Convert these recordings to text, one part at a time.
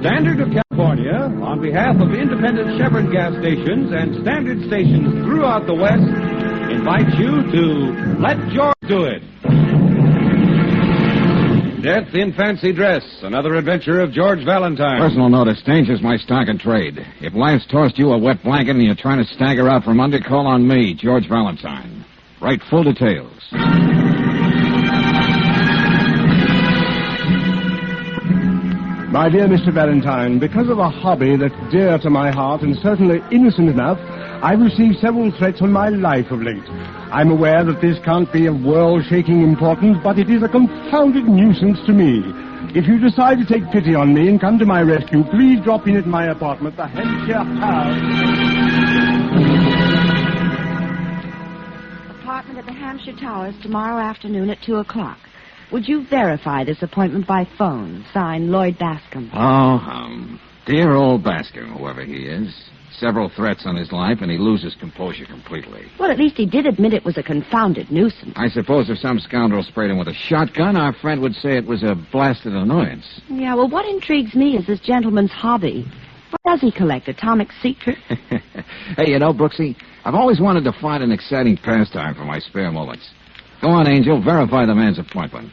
Standard of California, on behalf of independent Chevron gas stations and standard stations throughout the West, invites you to Let George Do It. Death in Fancy Dress, another adventure of George Valentine. Personal notice, danger's my stock and trade. If life's tossed you a wet blanket and you're trying to stagger out from under, call on me, George Valentine. Write full details. My dear Mr. Valentine, because of a hobby that's dear to my heart and certainly innocent enough, I've received several threats on my life of late. I'm aware that this can't be of world-shaking importance, but it is a confounded nuisance to me. If you decide to take pity on me and come to my rescue, please drop in at my apartment, the Hampshire House. Apartment at the Hampshire Towers tomorrow afternoon at 2 o'clock. Would you verify this appointment by phone? Signed, Lloyd Bascum. Oh, dear old Bascum, whoever he is. Several threats on his life, and he loses composure completely. Well, at least he did admit it was a confounded nuisance. I suppose if some scoundrel sprayed him with a shotgun, our friend would say it was a blasted annoyance. Yeah, well, what intrigues me is this gentleman's hobby. What does he collect, atomic secrets? Hey, you know, Brooksy, I've always wanted to find an exciting pastime for my spare moments. Go on, Angel, verify the man's appointment.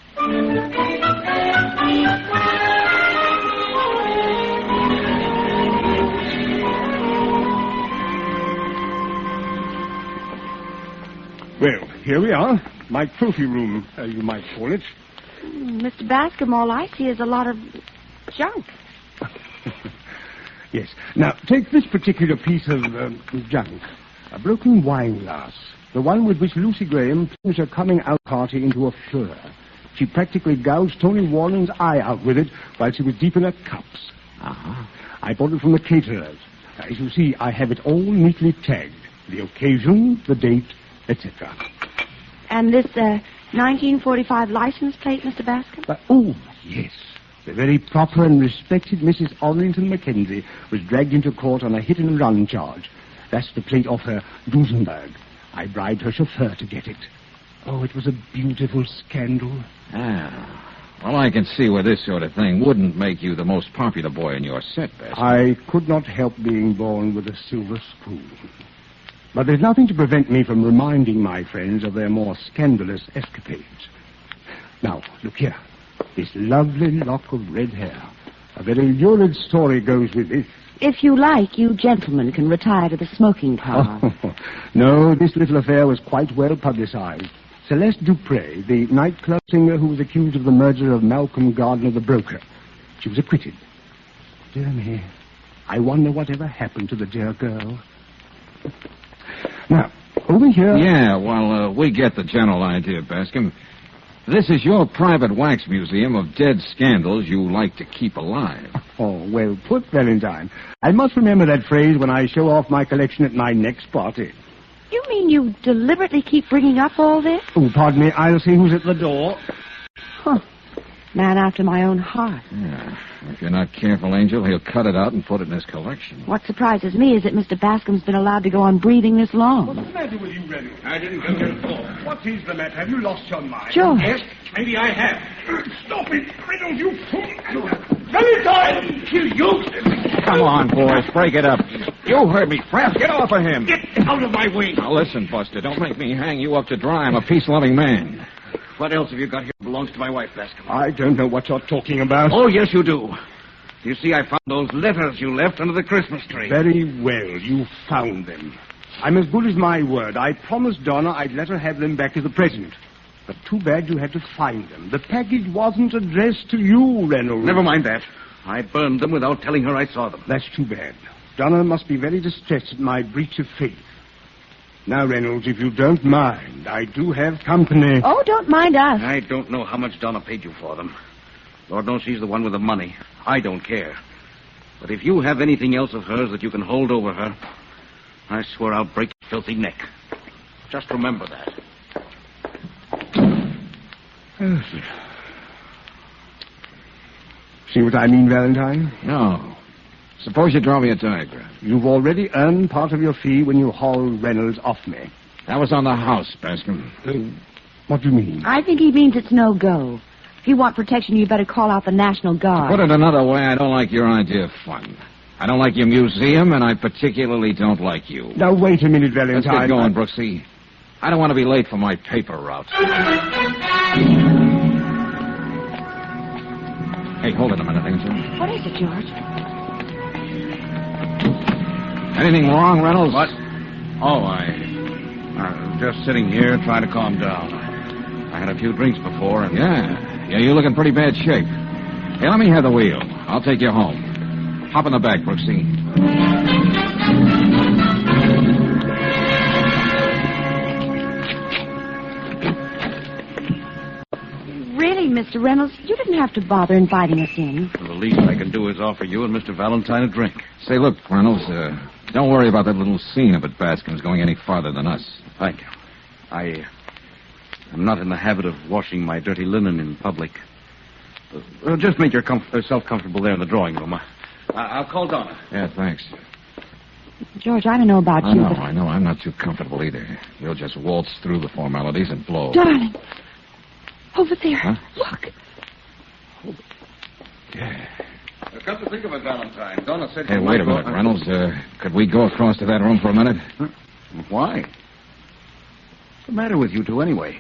Well, here we are. My trophy room, you might call it. Mr. Bascom, all I see is a lot of junk. Yes. Now, take this particular piece of junk. A broken wine glass. The one with which Lucy Graham turns her coming-out party into a furor. She practically gouged Tony Warren's eye out with it while she was deep in her cups. Uh-huh. I bought it from the caterers. As you see, I have it all neatly tagged. The occasion, the date, etc. And this 1945 license plate, Mr. Bascom? Oh, yes. The very proper and respected Mrs. Orrington Mackenzie was dragged into court on a hit-and-run charge. That's the plate off her Duesenberg. I bribed her chauffeur to get it. Oh, it was a beautiful scandal. Ah. Well, I can see where this sort of thing wouldn't make you the most popular boy in your set, Bascom. I could not help being born with a silver spoon. But there's nothing to prevent me from reminding my friends of their more scandalous escapades. Now, look here. This lovely lock of red hair. A very lurid story goes with this. If you like, you gentlemen can retire to the smoking car. Oh, no, this little affair was quite well publicized. Celeste Dupre, the nightclub singer who was accused of the murder of Malcolm Gardner, the broker. She was acquitted. Dear me, I wonder whatever happened to the dear girl. Now, over here... Yeah, well, we get the general idea, Bascom. This is your private wax museum of dead scandals you like to keep alive. Oh, well put, Valentine. I must remember that phrase when I show off my collection at my next party. You mean you deliberately keep bringing up all this? Oh, pardon me. I'll see who's at the door. Huh. Man after my own heart. Yeah. If you're not careful, Angel, he'll cut it out and put it in his collection. What surprises me is that Mr. Bascom's been allowed to go on breathing this long. What's the matter with you, Reynolds? I didn't come here before. What is the matter? Have you lost your mind? George. Yes, maybe I have. Stop it, Reynolds, you fool. Valentine! Kill you! Come on, boys, break it up. You heard me, Kraft. Get off of him. Get out of my way. Now, listen, Buster, don't make me hang you up to dry. I'm a peace-loving man. What else have you got here that belongs to my wife, Bascom? I don't know what you're talking about. Oh, yes, you do. You see, I found those letters you left under the Christmas tree. Very well, you found them. I'm as good as my word. I promised Donna I'd let her have them back as a present. But too bad you had to find them. The package wasn't addressed to you, Reynolds. Never mind that. I burned them without telling her I saw them. That's too bad. Donna must be very distressed at my breach of faith. Now, Reynolds, if you don't mind, I do have company. Oh, don't mind us. I don't know how much Donna paid you for them. Lord knows she's the one with the money. I don't care. But if you have anything else of hers that you can hold over her, I swear I'll break your filthy neck. Just remember that. See what I mean, Valentine? No. Suppose you draw me a diagram. You've already earned part of your fee when you hauled Reynolds off me. That was on the house, Bascom. What do you mean? I think he means it's no go. If you want protection, you better call out the National Guard. Put it another way, I don't like your idea of fun. I don't like your museum, and I particularly don't like you. Now, wait a minute, Let's Valentine. get going, Brooksy. I don't want to be late for my paper route. Hey, hold it a minute, Angel. What is it, George? Anything wrong, Reynolds? What? Oh, I'm just sitting here trying to calm down. I had a few drinks before, and... Yeah, you're looking pretty bad shape. Hey, let me have the wheel. I'll take you home. Hop in the back, Brooksy. Really, Mr. Reynolds, you didn't have to bother inviting us in. The least I can do is offer you and Mr. Valentine a drink. Say, look, Reynolds, don't worry about that little scene up at Bascum's going any farther than us. Thank you. I'm not in the habit of washing my dirty linen in public. Just make yourself comfortable there in the drawing room. I'll call Donna. Yeah, thanks. George, I don't know about you, but... I know. I'm not too comfortable either. You'll just waltz through the formalities and blow. Darling. Over there. Huh? Look. Yeah. Come to think of it, Valentine, Donna said... Hey, wait a minute, Reynolds. Could we go across to that room for a minute? Huh? Why? What's the matter with you two, anyway?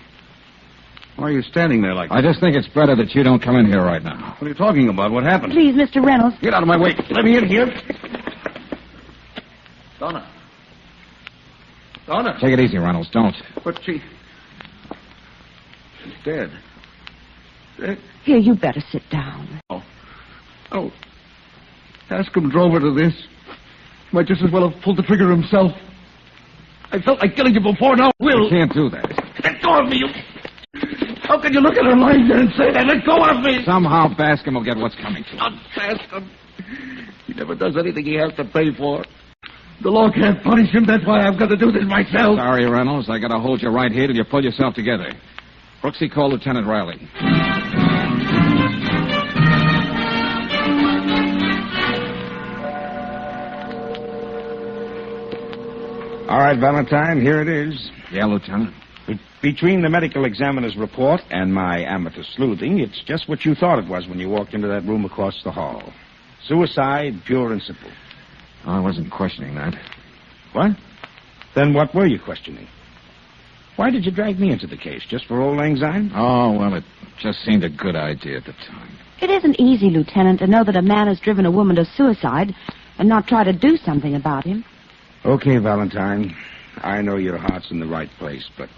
Why are you standing there like that? I just think it's better that you don't come in here right now. What are you talking about? What happened? Please, Mr. Reynolds. Get out of my way. Let me in here. Donna. Take it easy, Reynolds. Don't. But she's dead. Dead? Here, you better sit down. Oh. Bascum drove her to this. He might just as well have pulled the trigger himself. I felt like killing you before, now I will. You can't do that. Let go of me, you... How can you look at her lying there and say that? Let go of me! Somehow Bascum will get what's coming to him. Not Bascum. He never does anything he has to pay for. The law can't punish him. That's why I've got to do this myself. Sorry, Reynolds. I got to hold you right here till you pull yourself together. Brooksy, call Lieutenant Riley. All right, Valentine, here it is. Yeah, Lieutenant. Between the medical examiner's report and my amateur sleuthing, it's just what you thought it was when you walked into that room across the hall. Suicide, pure and simple. I wasn't questioning that. What? Then what were you questioning? Why did you drag me into the case? Just for old lang syne? Oh, well, it just seemed a good idea at the time. It isn't easy, Lieutenant, to know that a man has driven a woman to suicide and not try to do something about him. Okay, Valentine. I know your heart's in the right place, but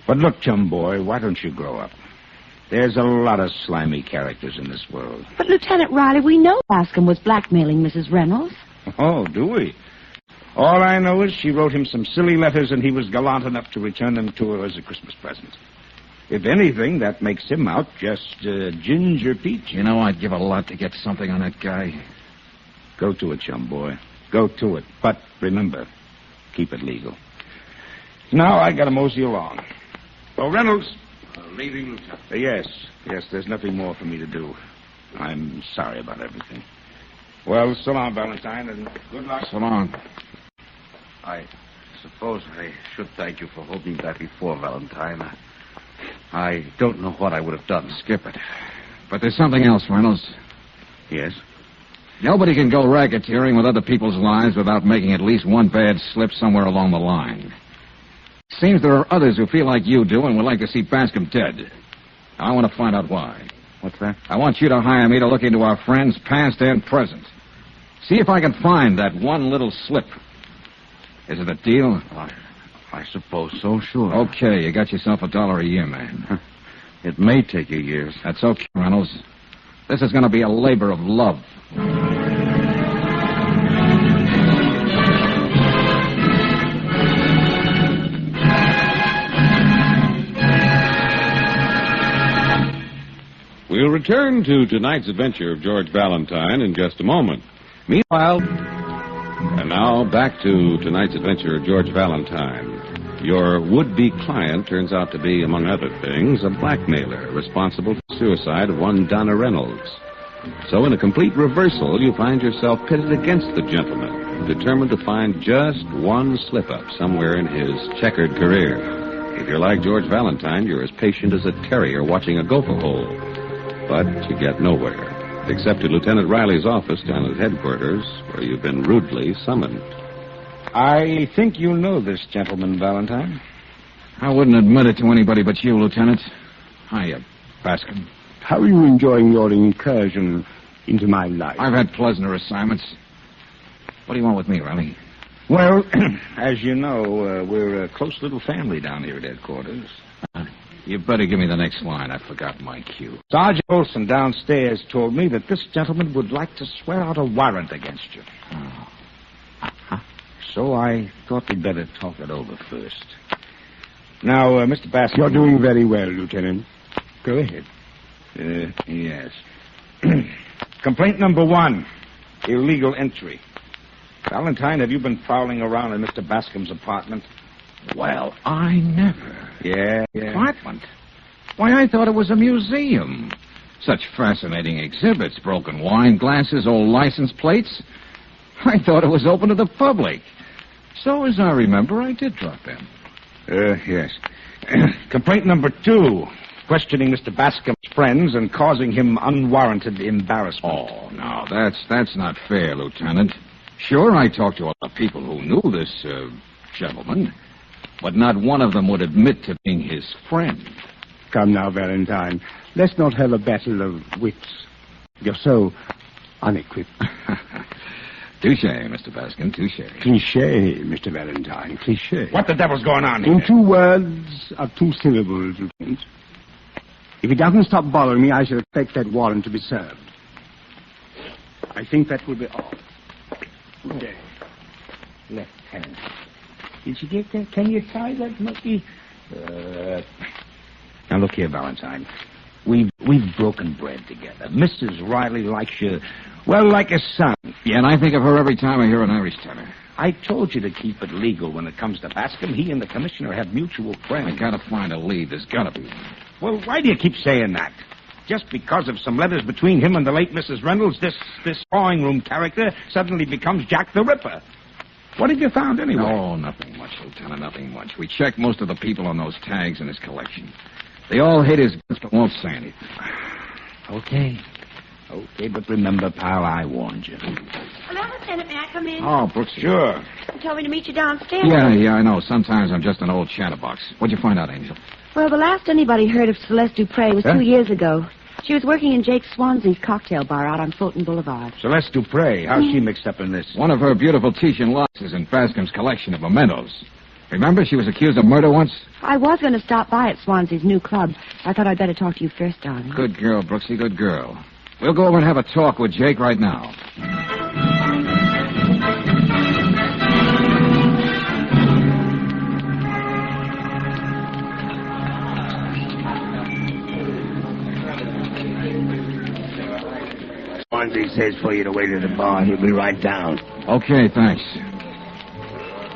look, chum boy, why don't you grow up? There's a lot of slimy characters in this world. But, Lieutenant Riley, we know Bascum was blackmailing Mrs. Reynolds. Oh, do we? All I know is she wrote him some silly letters and he was gallant enough to return them to her as a Christmas present. If anything, that makes him out just Ginger Peach. You know, I'd give a lot to get something on that guy. Go to it, chum boy. Go to it. But remember, keep it legal. Now I gotta mosey along. Oh, Reynolds. Leaving, Lieutenant. Yes, there's nothing more for me to do. I'm sorry about everything. Well, so long, Valentine, and good luck. So long. I suppose I should thank you for holding that before, Valentine. I don't know what I would have done. Skip it. But there's something else, Reynolds. Yes? Nobody can go racketeering with other people's lives without making at least one bad slip somewhere along the line. Seems there are others who feel like you do and would like to see Bascom dead. I want to find out why. What's that? I want you to hire me to look into our friends, past and present. See if I can find that one little slip. Is it a deal? I suppose so, sure. Okay, you got yourself $1 a year, man. It may take you years. That's okay, Reynolds. This is going to be a labor of love. We'll return to tonight's adventure of George Valentine in just a moment. Meanwhile, and now back to tonight's adventure of George Valentine. Your would-be client turns out to be, among other things, a blackmailer responsible for the suicide of one Donna Reynolds. So in a complete reversal, you find yourself pitted against the gentleman, determined to find just one slip-up somewhere in his checkered career. If you're like George Valentine, you're as patient as a terrier watching a gopher hole. But you get nowhere, except at Lieutenant Riley's office down at headquarters, where you've been rudely summoned. I think you know this gentleman, Valentine. I wouldn't admit it to anybody but you, Lieutenant. Hiya, Bascum. How are you enjoying your incursion into my life? I've had pleasanter assignments. What do you want with me, Riley? Well, as you know, we're a close little family down here at headquarters. You better give me the next line. I forgot my cue. Sergeant Olson downstairs told me that this gentleman would like to swear out a warrant against you. Oh. So I thought we'd better talk it over first. Now, Mr. Bascom... You're doing very well, Lieutenant. Go ahead. Yes. Complaint number 1, illegal entry. Valentine, have you been prowling around in Mr. Bascom's apartment? Well, I never. Yeah. Apartment? Why, I thought it was a museum. Such fascinating exhibits, broken wine glasses, old license plates. I thought it was open to the public. So, as I remember, I did drop in. Yes. Complaint number 2, questioning Mr. Bascom's friends and causing him unwarranted embarrassment. Oh, no, that's not fair, Lieutenant. Sure, I talked to a lot of people who knew this, gentleman, but not one of them would admit to being his friend. Come now, Valentine. Let's not have a battle of wits. You're so unequipped. Touche, Mr. Bascom, touche. Cliché, Mr. Valentine, cliché. What the devil's going on here? In 2 words of 2 syllables, Lieutenant. If he doesn't stop bothering me, I shall expect that warrant to be served. I think that will be all. Good day. Lieutenant. Did you get that? Can you tie that monkey? Now, look here, Valentine. We've broken bread together. Mrs. Riley likes you, well, like a son. Yeah, and I think of her every time I hear an Irish tenor. I told you to keep it legal when it comes to Bascom. He and the commissioner have mutual friends. I gotta find a lead. There's gotta be one. Well, why do you keep saying that? Just because of some letters between him and the late Mrs. Reynolds, this drawing room character suddenly becomes Jack the Ripper. What have you found, anyway? Oh, nothing much, Lieutenant, nothing much. We checked most of the people on those tags in his collection. They all hate his guts but won't say anything. Okay, but remember, pal, I warned you. Hello, Lieutenant. May I come in? Oh, Brooks. Sure. You told me to meet you downstairs. Yeah, I know. Sometimes I'm just an old chatterbox. What'd you find out, Angel? Well, the last anybody heard of Celeste Dupre was 2 years ago. She was working in Jake Swansea's cocktail bar out on Fulton Boulevard. Celeste Dupre, how's she mixed up in this? One of her beautiful Titian locks is in Bascom's collection of mementos. Remember, she was accused of murder once? I was going to stop by at Swansea's new club. I thought I'd better talk to you first, darling. Good girl, Brooksy, good girl. We'll go over and have a talk with Jake right now. Swansea says for you to wait at the bar. He'll be right down. Okay, thanks.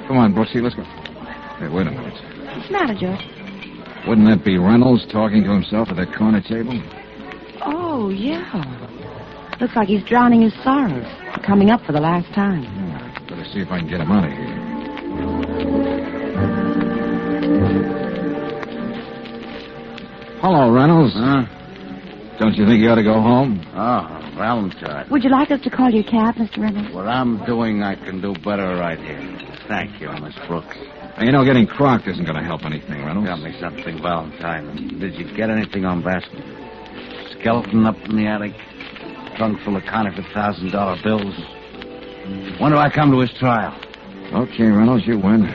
Come on, Brooksy, let's go. Hey, wait a minute. What's the matter, George? Wouldn't that be Reynolds talking to himself at that corner table? Oh, yeah. Looks like he's drowning his sorrows. Coming up for the last time. Yeah, better see if I can get him out of here. Hello, Reynolds. Huh? Don't you think you ought to go home? Oh, Valentine. Would you like us to call your cab, Mr. Reynolds? What I'm doing, I can do better right here. Thank you, Miss Brooks. You know, getting crocked isn't going to help anything, Reynolds. Tell me something, Valentine. Did you get anything on Bascom? Skeleton up in the attic? Trunk full of counterfeit $1,000 bills? When do I come to his trial? Okay, Reynolds, you win.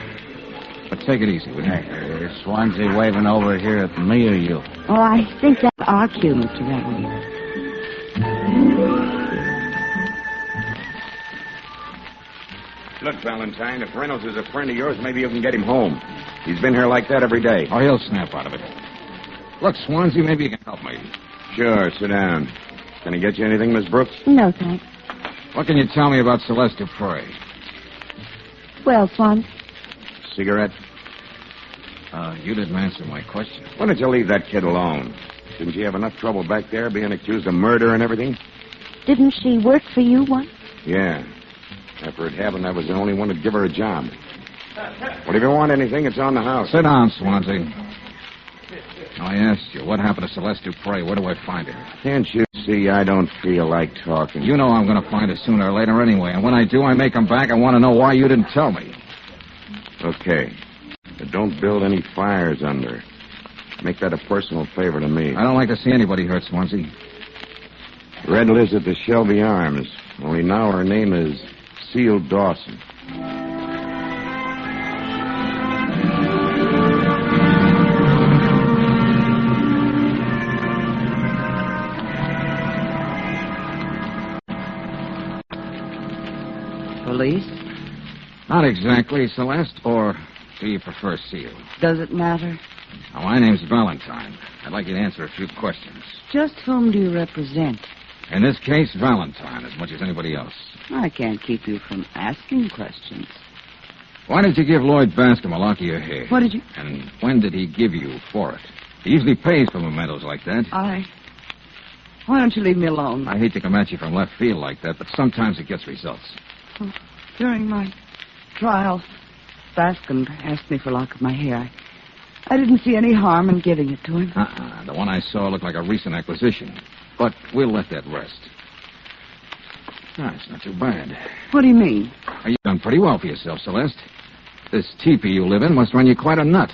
But take it easy, will you? Hey, is Swansea waving over here at me or you? Oh, I think that's our cue, Mr. Reynolds. Look, Valentine, if Reynolds is a friend of yours, maybe you can get him home. He's been here like that every day. Oh, he'll snap out of it. Look, Swansea, maybe you can help me. Sure, sit down. Can I get you anything, Miss Brooks? No, thanks. What can you tell me about Celeste Dupre? Well, Swan, Cigarette? You didn't answer my question. Why don't you leave that kid alone? Didn't she have enough trouble back there being accused of murder and everything? didn't she work for you once? Yeah. After it happened, I was the only one to give her a job. Well, if you want anything, it's on the house. Sit down, Swansea. I asked you, what happened to Celeste Dupre? Where do I find her? Can't you see I don't feel like talking? You know I'm going to find her sooner or later anyway, and when I do, I may come back. I want to know why you didn't tell me. Okay. But don't build any fires under her. Make that a personal favor to me. I don't like to see anybody hurt, Swansea. Red lives at the Shelby Arms. Only now her name is Seal Dawson. Police? Not exactly, Celeste, or do you prefer Seal? Does it matter? Now, my name's Valentine. I'd like you to answer a few questions. Just whom do you represent? In this case, Valentine, as much as anybody else. I can't keep you from asking questions. Why did you give Lloyd Bascum a lock of your hair? What did you... And when did he give you for it? He usually pays for mementos like that. Why don't you leave me alone? I hate to come at you from left field like that, but sometimes it gets results. Well, during my trial, Bascom asked me for a lock of my hair. I didn't see any harm in giving it to him. The one I saw looked like a recent acquisition. But we'll let that rest. It's not too bad. What do you mean? You've done pretty well for yourself, Celeste. This teepee you live in must run you quite a nut.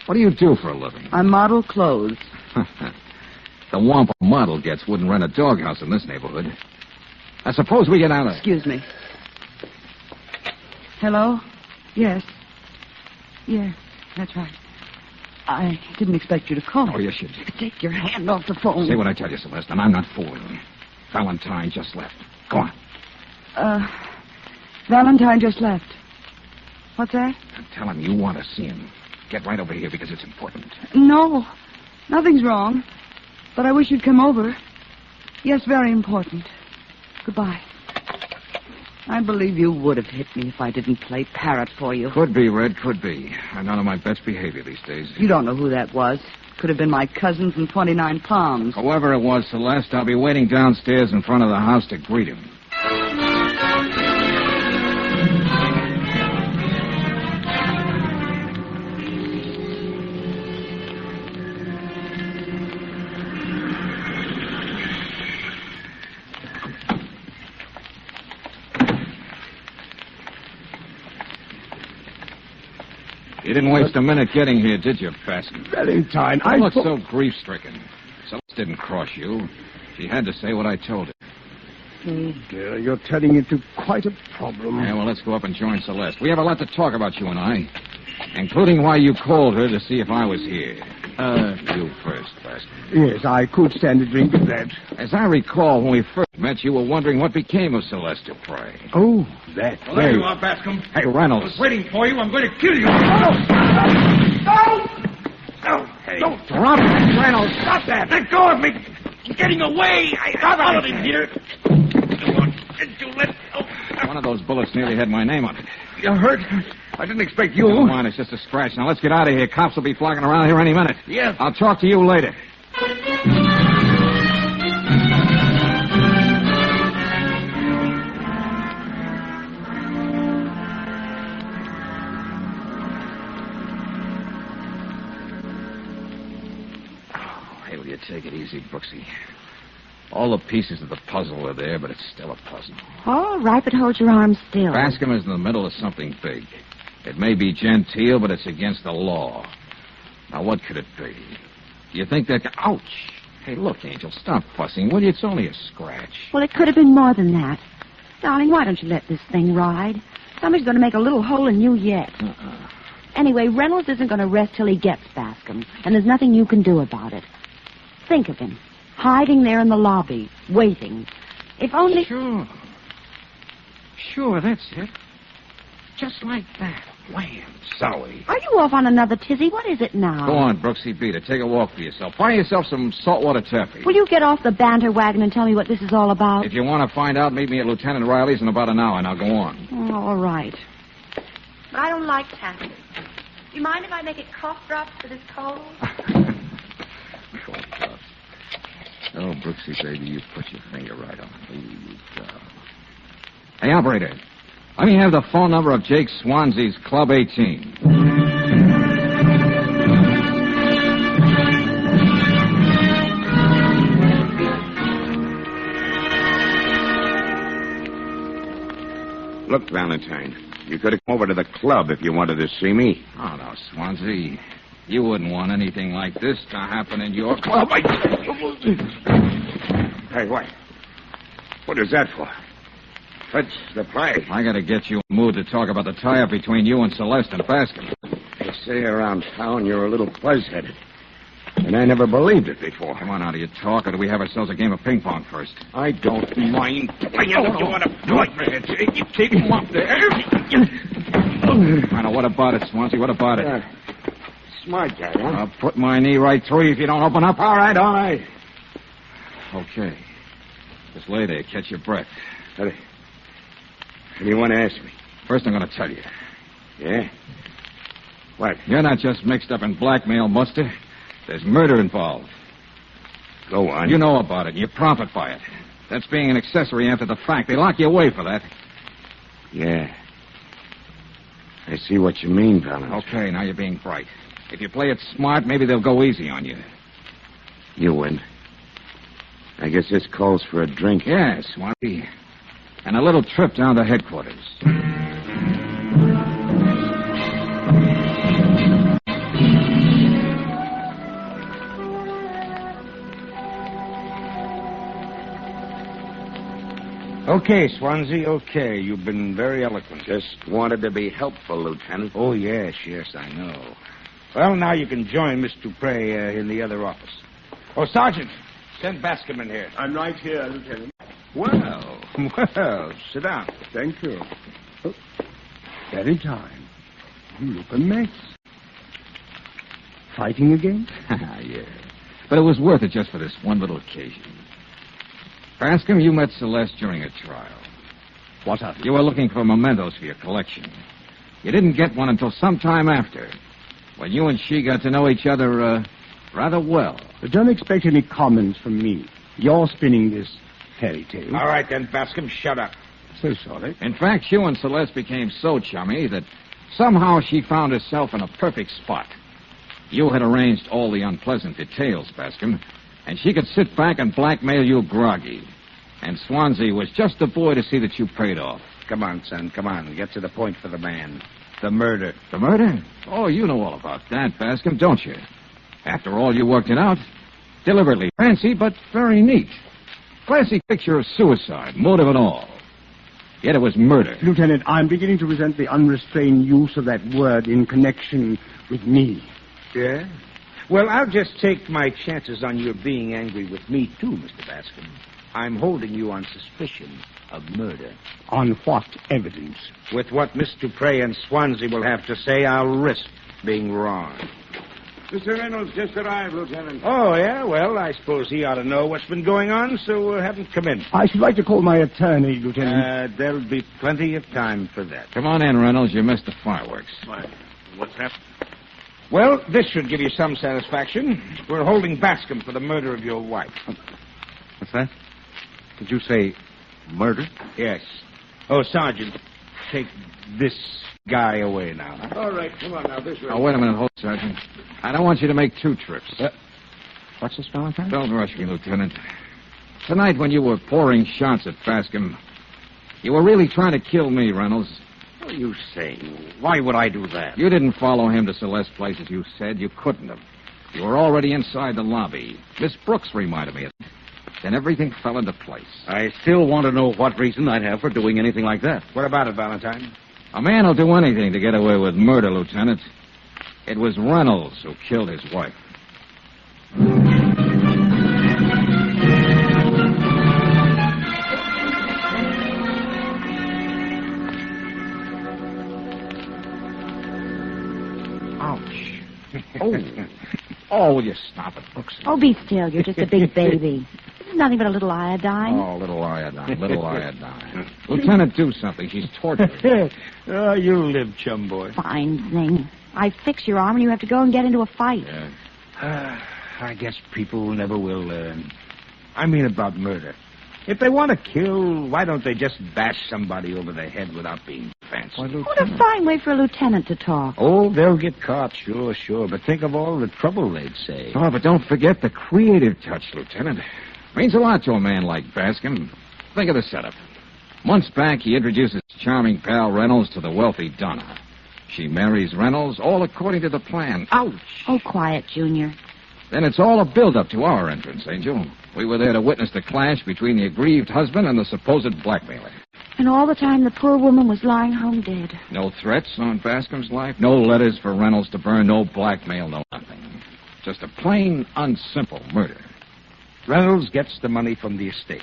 What do you do for a living? I model clothes. The wamp a model gets wouldn't rent a doghouse in this neighborhood. I suppose we get out of... Excuse me. Hello? Yes. Yes, that's right. I didn't expect you to call. Oh, yes, you did. Take your hand off the phone. Say what I tell you, Celeste, and I'm not fooling you. Valentine just left. Go on. Valentine just left. What's that? Tell him you want to see him. Get right over here because it's important. No. Nothing's wrong. But I wish you'd come over. Yes, very important. Goodbye. I believe you would have hit me if I didn't play parrot for you. Could be, Red, could be. I'm not on my best behavior these days. You don't know who that was. Could have been my cousin from 29 Palms. Whoever it was, Celeste, I'll be waiting downstairs in front of the house to greet him. You didn't waste a minute getting here, did you, Bascom? Valentine, Don't look so grief-stricken. Celeste didn't cross you. She had to say what I told her. Oh, dear, you're turning into quite a problem. Yeah, well, let's go up and join Celeste. We have a lot to talk about, you and I, including why you called her to see if I was here. You first, Bascom. Yes, I could stand a drink of that. As I recall, when we first met, you were wondering what became of Celeste Dupre. Oh, that. Well, there you are, Bascom. Hey, Reynolds. I was waiting for you. I'm going to kill you. No! Hey. Don't drop it, Reynolds. Stop that! Let go of me! He's getting away! I followed him here. Did you let... One of those bullets nearly had my name on it. You're hurt? I didn't expect you. Never mind, it's just a scratch. Now, let's get out of here. Cops will be flocking around here any minute. Yes. I'll talk to you later. Hey, will you take it easy, Brooksy? All the pieces of the puzzle are there, but it's still a puzzle. All right, but hold your arm still. Bascom is in the middle of something big. It may be genteel, but it's against the law. Now, what could it be? Do you think that... Ouch! Hey, look, Angel, stop fussing, will you? It's only a scratch. Well, it could have been more than that. Darling, why don't you let this thing ride? Somebody's going to make a little hole in you yet. Anyway, Reynolds isn't going to rest till he gets Bascom, and there's nothing you can do about it. Think of him, hiding there in the lobby, waiting. If only... Sure, that's it. Just like that. Wham, Zowie. Are you off on another tizzy? What is it now? Go on, Brooksy, beat it. Take a walk for yourself. Buy yourself some saltwater taffy. Will you get off the banter wagon and tell me what this is all about? If you want to find out, meet me at Lieutenant Riley's in about an hour, and I'll go on. Oh, all right. But I don't like taffy. Do you mind if I make it cough drops for this cold? Oh, Brooksy, baby, you put your finger right on it. Ooh, God. Hey, operator. Let me have the phone number of Jake Swansea's Club 18. Look, Valentine, you could have come over to the club if you wanted to see me. Oh, no, Swansea. You wouldn't want anything like this to happen in your club. Hey, what is that for? What's the play? I gotta get you in the mood to talk about the tie-up between you and Celeste and Bascom. They say around town you're a little buzz-headed. And I never believed it before. Come on, how do you talk, or do we have ourselves a game of ping pong first? I don't mind playing if you want to play. You keep him up there. I know. What about it, Swansea? What about it? Smart guy, huh? I'll put my knee right through you if you don't open up. All right. Okay. Just lay there. Catch your breath. What do you want to ask me? First, I'm going to tell you. Yeah? What? You're not just mixed up in blackmail, Buster. There's murder involved. Go on. You know about it. You profit by it. That's being an accessory after the fact. They lock you away for that. Yeah. I see what you mean, Valentine. Okay, now you're being bright. If you play it smart, maybe they'll go easy on you. You win. I guess this calls for a drink. Yes, Swansea. And a little trip down to headquarters. Okay, Swansea, okay. You've been very eloquent. Just wanted to be helpful, Lieutenant. Oh, yes, I know. Well, now you can join Miss Dupre in the other office. Oh, Sergeant, send Bascom in here. I'm right here, Lieutenant. Well, sit down. Thank you. Oh, very time. You look a mess. Fighting again? Yeah. But it was worth it just for this one little occasion. Bascom, you met Celeste during a trial. What of it? You were looking for mementos for your collection. You didn't get one until some time after, when you and she got to know each other rather well. But don't expect any comments from me. You're spinning this fairy tale. All right, then, Bascom, shut up. So sorry. In fact, you and Celeste became so chummy that somehow she found herself in a perfect spot. You had arranged all the unpleasant details, Bascom, and she could sit back and blackmail you groggy. And Swansea was just the boy to see that you paid off. Come on, son, come on. Get to the point for the man. The murder. The murder? Oh, you know all about that, Bascom, don't you? After all, you worked it out. Deliberately fancy, but very neat. Classic picture of suicide, motive and all. Yet it was murder. Lieutenant, I'm beginning to resent the unrestrained use of that word in connection with me. Yeah? Well, I'll just take my chances on your being angry with me, too, Mr. Bascom. I'm holding you on suspicion of murder. On what evidence? With what Miss Dupre and Swansea will have to say, I'll risk being wrong. Mr. Reynolds just arrived, Lieutenant. Oh, yeah? Well, I suppose he ought to know what's been going on, so have him come in. I should like to call my attorney, Lieutenant. There'll be plenty of time for that. Come on in, Reynolds. You missed the fireworks. What's happened? Well, this should give you some satisfaction. We're holding Bascom for the murder of your wife. What's that? Did you say murder? Yes. Oh, Sergeant, take this guy away now. All right, come on now, this way. Oh, wait a minute. Hold, Sergeant. I don't want you to make two trips. What's this, Valentine? Don't rush me, Lieutenant. Tonight, when you were pouring shots at Bascom, you were really trying to kill me, Reynolds. What are you saying? Why would I do that? You didn't follow him to Celeste's place, as you said. You couldn't have. You were already inside the lobby. Miss Brooks reminded me of it. Then everything fell into place. I still want to know what reason I'd have for doing anything like that. What about it, Valentine? A man will do anything to get away with murder, Lieutenant. It was Reynolds who killed his wife. Ouch. Oh, will you stop it, Brooks? Oh, be still. You're just a big baby. This is nothing but a little iodine. Oh, little iodine, little iodine. Lieutenant, do something. She's tortured. Oh, you live, chum boy. Fine thing. I fix your arm and you have to go and get into a fight. Yeah. I guess people never will learn. I mean about murder. If they want to kill, why don't they just bash somebody over the head without being fancy? What a fine way for a lieutenant to talk. Oh, they'll get caught, sure. But think of all the trouble they'd save. Oh, but don't forget the creative touch, Lieutenant. Means a lot to a man like Bascom. Think of the setup. Months back, he introduces charming pal Reynolds to the wealthy Donna. She marries Reynolds, all according to the plan. Ouch! Oh, quiet, Junior. Then it's all a build-up to our entrance, Angel. We were there to witness the clash between the aggrieved husband and the supposed blackmailer. And all the time the poor woman was lying home dead. No threats on Bascom's life, no letters for Reynolds to burn, no blackmail, no nothing. Just a plain, unsimple murder. Reynolds gets the money from the estate,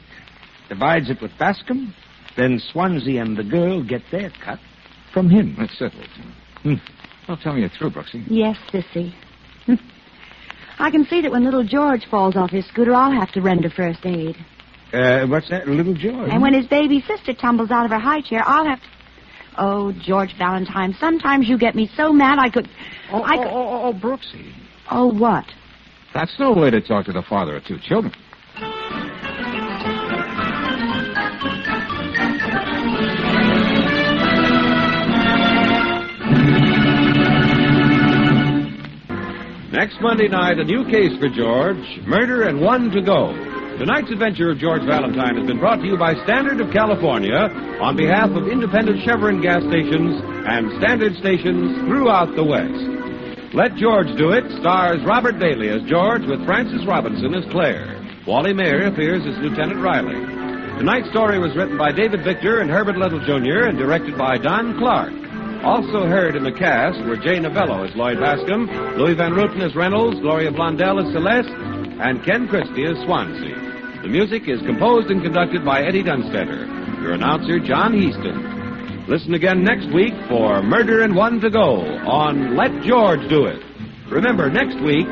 divides it with Bascom, then Swansea and the girl get their cut from him. That's it, Lieutenant. Well, tell me you're through, Brooksy. Yes, Sissy. I can see that when little George falls off his scooter, I'll have to render first aid. What's that, little George? And when his baby sister tumbles out of her high chair, I'll have to... Oh, George Valentine, sometimes you get me so mad I could... Oh, Brooksy. Oh, what? That's no way to talk to the father of two children. Next Monday night, a new case for George, murder and one to go. Tonight's adventure of George Valentine has been brought to you by Standard of California on behalf of independent Chevron gas stations and Standard stations throughout the West. Let George Do It stars Robert Bailey as George with Frances Robinson as Claire. Wally Mayer appears as Lieutenant Riley. Tonight's story was written by David Victor and Herbert Little Jr. and directed by Don Clark. Also heard in the cast were Jay Novello as Lloyd Bascum, Louis Van Ruten as Reynolds, Gloria Blondell as Celeste, and Ken Christie as Swansea. The music is composed and conducted by Eddie Dunstetter. Your announcer, John Heaston. Listen again next week for Murder and One to Go on Let George Do It. Remember, next week...